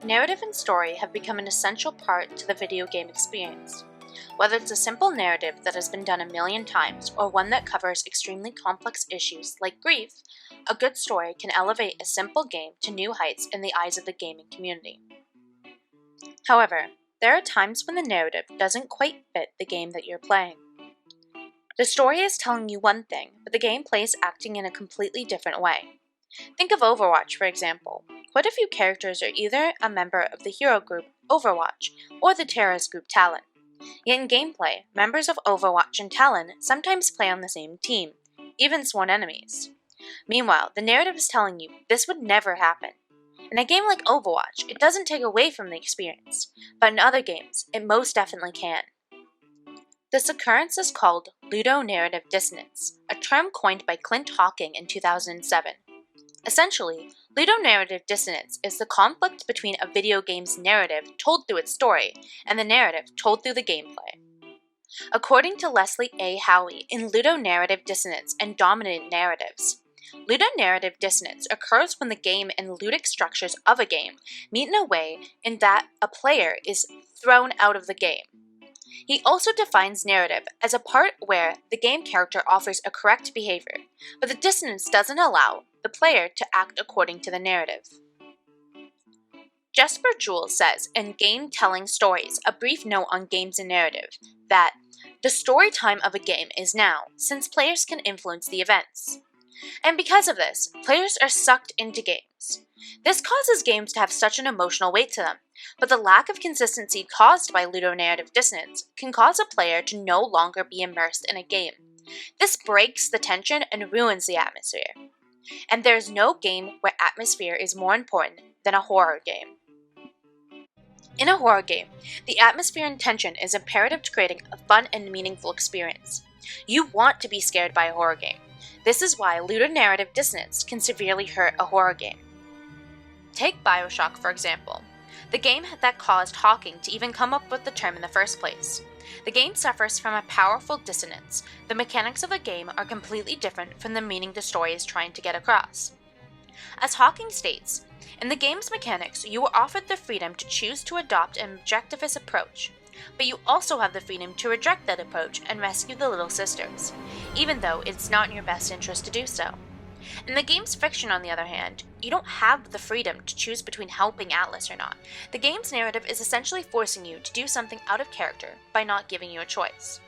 Narrative and story have become an essential part to the video game experience. Whether it's a simple narrative that has been done a million times or one that covers extremely complex issues like grief, a good story can elevate a simple game to new heights in the eyes of the gaming community. However, there are times when the narrative doesn't quite fit the game that you're playing. The story is telling you one thing, but the gameplay is acting in a completely different way. Think of Overwatch, for example. Quite a few characters are either a member of the hero group, Overwatch, or the terrorist group Talon. Yet in gameplay, members of Overwatch and Talon sometimes play on the same team, even sworn enemies. Meanwhile, the narrative is telling you this would never happen. In a game like Overwatch, it doesn't take away from the experience, but in other games, it most definitely can. This occurrence is called Ludonarrative dissonance, a term coined by Clint Hawking in 2007. Essentially, ludonarrative dissonance is the conflict between a video game's narrative told through its story and the narrative told through the gameplay. According to Leslie A. Howie in Ludonarrative Dissonance and Dominant Narratives, ludonarrative dissonance occurs when the game and ludic structures of a game meet in a way in that a player is thrown out of the game. He also defines narrative as a part where the game character offers a correct behavior, but the dissonance doesn't allow the player to act according to the narrative. Jesper Jules says in Game Telling Stories, a brief note on games and narrative, that the story time of a game is now, since players can influence the events. And because of this, players are sucked into games. This causes games to have such an emotional weight to them, but the lack of consistency caused by ludonarrative dissonance can cause a player to no longer be immersed in a game. This breaks the tension and ruins the atmosphere. And there is no game where atmosphere is more important than a horror game. In a horror game, the atmosphere and tension is imperative to creating a fun and meaningful experience. You want to be scared by a horror game. This is why ludonarrative dissonance can severely hurt a horror game. Take BioShock, for example, the game that caused Hawking to even come up with the term in the first place. The game suffers from a powerful dissonance. The mechanics of the game are completely different from the meaning the story is trying to get across. As Hawking states, in the game's mechanics, you are offered the freedom to choose to adopt an objectivist approach, but you also have the freedom to reject that approach and rescue the Little Sisters, even though it's not in your best interest to do so. In the game's fiction, on the other hand, you don't have the freedom to choose between helping Atlas or not. The game's narrative is essentially forcing you to do something out of character by not giving you a choice.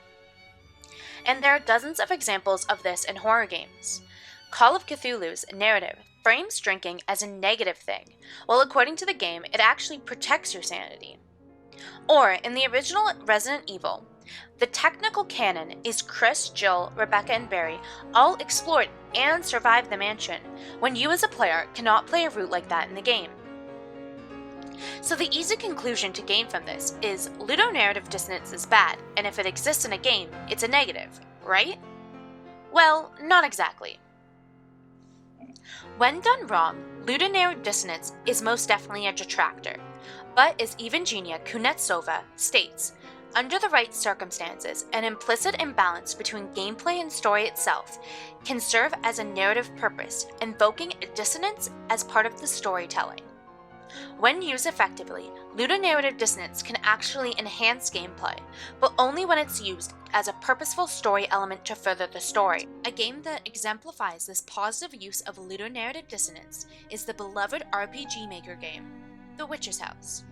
And there are dozens of examples of this in horror games. Call of Cthulhu's narrative frames drinking as a negative thing, while according to the game, it actually protects your sanity. Or, in the original Resident Evil, the technical canon is Chris, Jill, Rebecca, and Barry all explored and survived the mansion, when you as a player cannot play a route like that in the game. So the easy conclusion to gain from this is ludonarrative dissonance is bad, and if it exists in a game, it's a negative, right? Well, not exactly. When done wrong, ludonarrative dissonance is most definitely a detractor, but as Evgenia Kunetsova states, under the right circumstances, an implicit imbalance between gameplay and story itself can serve as a narrative purpose, invoking a dissonance as part of the storytelling. When used effectively, ludonarrative dissonance can actually enhance gameplay, but only when it's used as a purposeful story element to further the story. A game that exemplifies this positive use of ludonarrative dissonance is the beloved RPG Maker game, The Witch's House.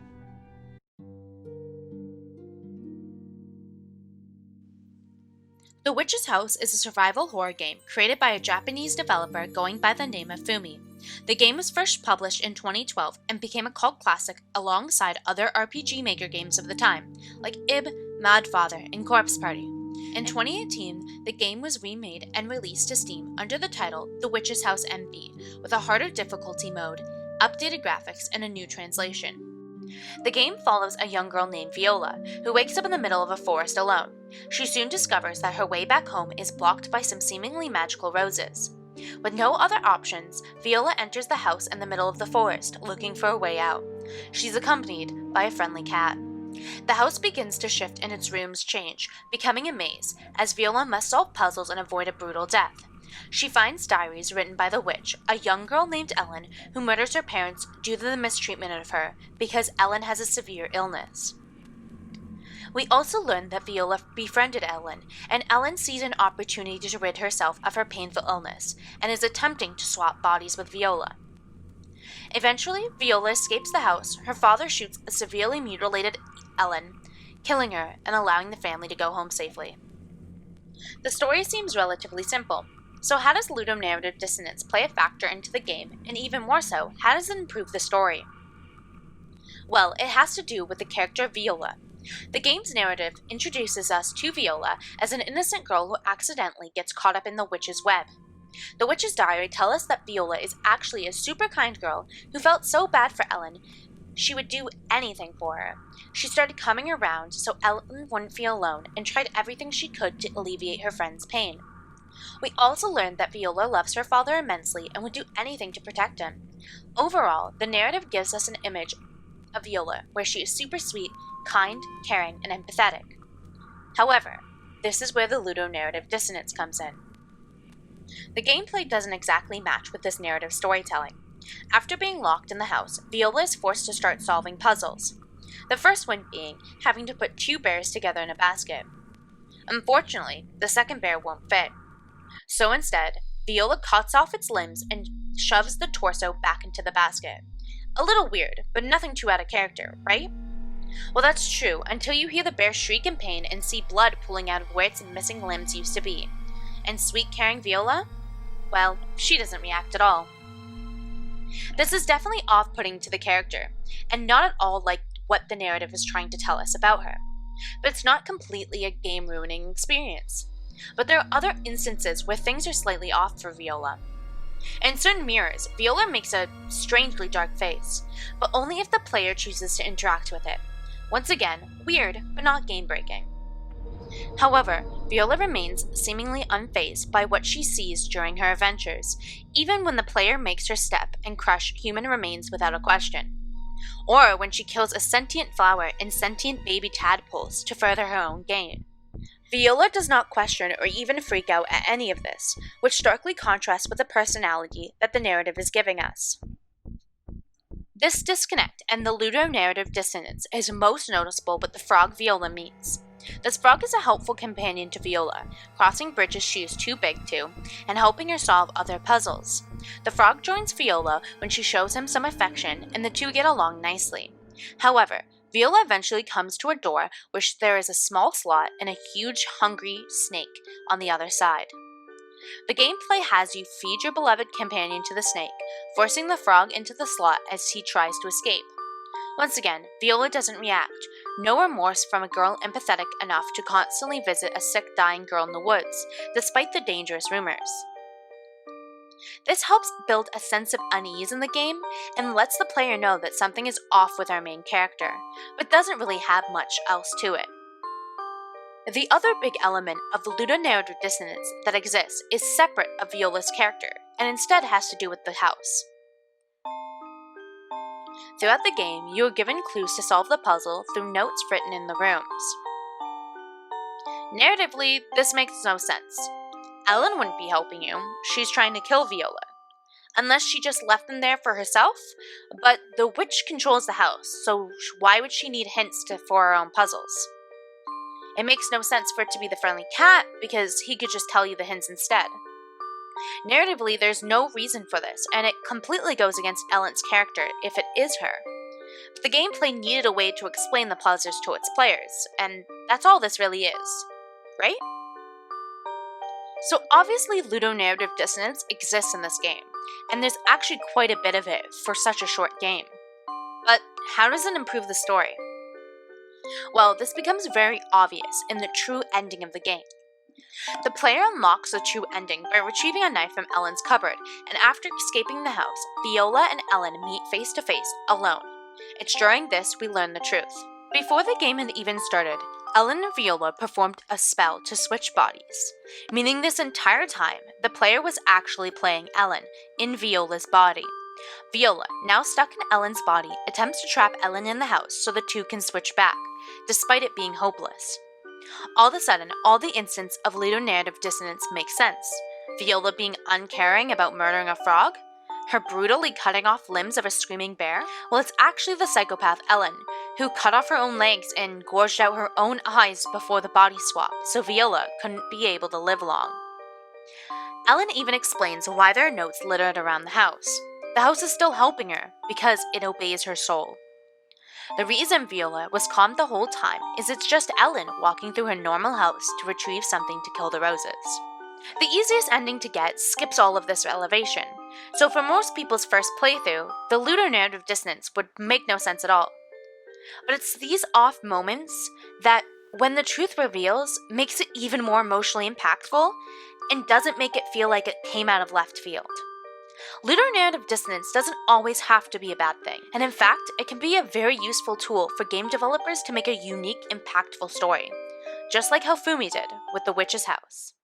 The Witch's House is a survival horror game created by a Japanese developer going by the name of Fumi. The game was first published in 2012 and became a cult classic alongside other RPG Maker games of the time, like Ib, Mad Father, and Corpse Party. In 2018, the game was remade and released to Steam under the title The Witch's House MV, with a harder difficulty mode, updated graphics, and a new translation. The game follows a young girl named Viola, who wakes up in the middle of a forest alone. She soon discovers that her way back home is blocked by some seemingly magical roses. With no other options, Viola enters the house in the middle of the forest, looking for a way out. She's accompanied by a friendly cat. The house begins to shift and its rooms change, becoming a maze, as Viola must solve puzzles and avoid a brutal death. She finds diaries written by the witch, a young girl named Ellen, who murders her parents due to the mistreatment of her because Ellen has a severe illness. We also learn that Viola befriended Ellen, and Ellen sees an opportunity to rid herself of her painful illness and is attempting to swap bodies with Viola. Eventually, Viola escapes the house. Her father shoots a severely mutilated Ellen, killing her and allowing the family to go home safely. The story seems relatively simple. So how does ludonarrative dissonance play a factor into the game, and even more so, how does it improve the story? Well, it has to do with the character Viola. The game's narrative introduces us to Viola as an innocent girl who accidentally gets caught up in the witch's web. The witch's diary tells us that Viola is actually a super kind girl who felt so bad for Ellen, she would do anything for her. She started coming around so Ellen wouldn't feel alone and tried everything she could to alleviate her friend's pain. We also learned that Viola loves her father immensely and would do anything to protect him. Overall, the narrative gives us an image of Viola where she is super sweet, kind, caring, and empathetic. However, this is where the ludonarrative dissonance comes in. The gameplay doesn't exactly match with this narrative storytelling. After being locked in the house, Viola is forced to start solving puzzles. The first one being having to put two bears together in a basket. Unfortunately, the second bear won't fit. So instead, Viola cuts off its limbs and shoves the torso back into the basket. A little weird, but nothing too out of character, right? Well, that's true until you hear the bear shriek in pain and see blood pooling out of where its missing limbs used to be. And sweet, caring Viola? Well, she doesn't react at all. This is definitely off-putting to the character, and not at all like what the narrative is trying to tell us about her. But it's not completely a game-ruining experience. But there are other instances where things are slightly off for Viola. In certain mirrors, Viola makes a strangely dark face, but only if the player chooses to interact with it. Once again, weird, but not game-breaking. However, Viola remains seemingly unfazed by what she sees during her adventures, even when the player makes her step and crush human remains without a question. Or when she kills a sentient flower and sentient baby tadpoles to further her own gain. Viola does not question or even freak out at any of this, which starkly contrasts with the personality that the narrative is giving us. This disconnect and the ludonarrative dissonance is most noticeable with the frog Viola meets. This frog is a helpful companion to Viola, crossing bridges she is too big to, and helping her solve other puzzles. The frog joins Viola when she shows him some affection, and the two get along nicely. However, Viola eventually comes to a door where there is a small slot and a huge, hungry snake on the other side. The gameplay has you feed your beloved companion to the snake, forcing the frog into the slot as he tries to escape. Once again, Viola doesn't react. No remorse from a girl empathetic enough to constantly visit a sick, dying girl in the woods, despite the dangerous rumors. This helps build a sense of unease in the game and lets the player know that something is off with our main character, but doesn't really have much else to it. The other big element of the ludonarrative dissonance that exists is separate of Viola's character, and instead has to do with the house. Throughout the game, you are given clues to solve the puzzle through notes written in the rooms. Narratively, this makes no sense. Ellen wouldn't be helping you, she's trying to kill Viola. Unless she just left them there for herself? But the witch controls the house, so why would she need hints for her own puzzles? It makes no sense for it to be the friendly cat, because he could just tell you the hints instead. Narratively, there's no reason for this, and it completely goes against Ellen's character if it is her. But the gameplay needed a way to explain the puzzles to its players, and that's all this really is. Right? So obviously ludonarrative dissonance exists in this game, and there's actually quite a bit of it for such a short game. But how does it improve the story? Well, this becomes very obvious in the true ending of the game. The player unlocks the true ending by retrieving a knife from Ellen's cupboard, and after escaping the house, Viola and Ellen meet face to face, alone. It's during this we learn the truth. Before the game had even started, Ellen and Viola performed a spell to switch bodies, meaning this entire time, the player was actually playing Ellen in Viola's body. Viola, now stuck in Ellen's body, attempts to trap Ellen in the house so the two can switch back, despite it being hopeless. All of a sudden, all the instance of ludonarrative dissonance makes sense. Viola being uncaring about murdering a frog? Her brutally cutting off limbs of a screaming bear? Well, it's actually the psychopath Ellen, who cut off her own legs and gorged out her own eyes before the body swap, so Viola couldn't be able to live long. Ellen even explains why there are notes littered around the house. The house is still helping her, because it obeys her soul. The reason Viola was calm the whole time is it's just Ellen walking through her normal house to retrieve something to kill the roses. The easiest ending to get skips all of this elevation, so for most people's first playthrough, the Ludonarrative Dissonance would make no sense at all. But it's these off moments that, when the truth reveals, makes it even more emotionally impactful and doesn't make it feel like it came out of left field. Ludonarrative dissonance doesn't always have to be a bad thing, and in fact, it can be a very useful tool for game developers to make a unique, impactful story, just like how Fumi did with The Witch's House.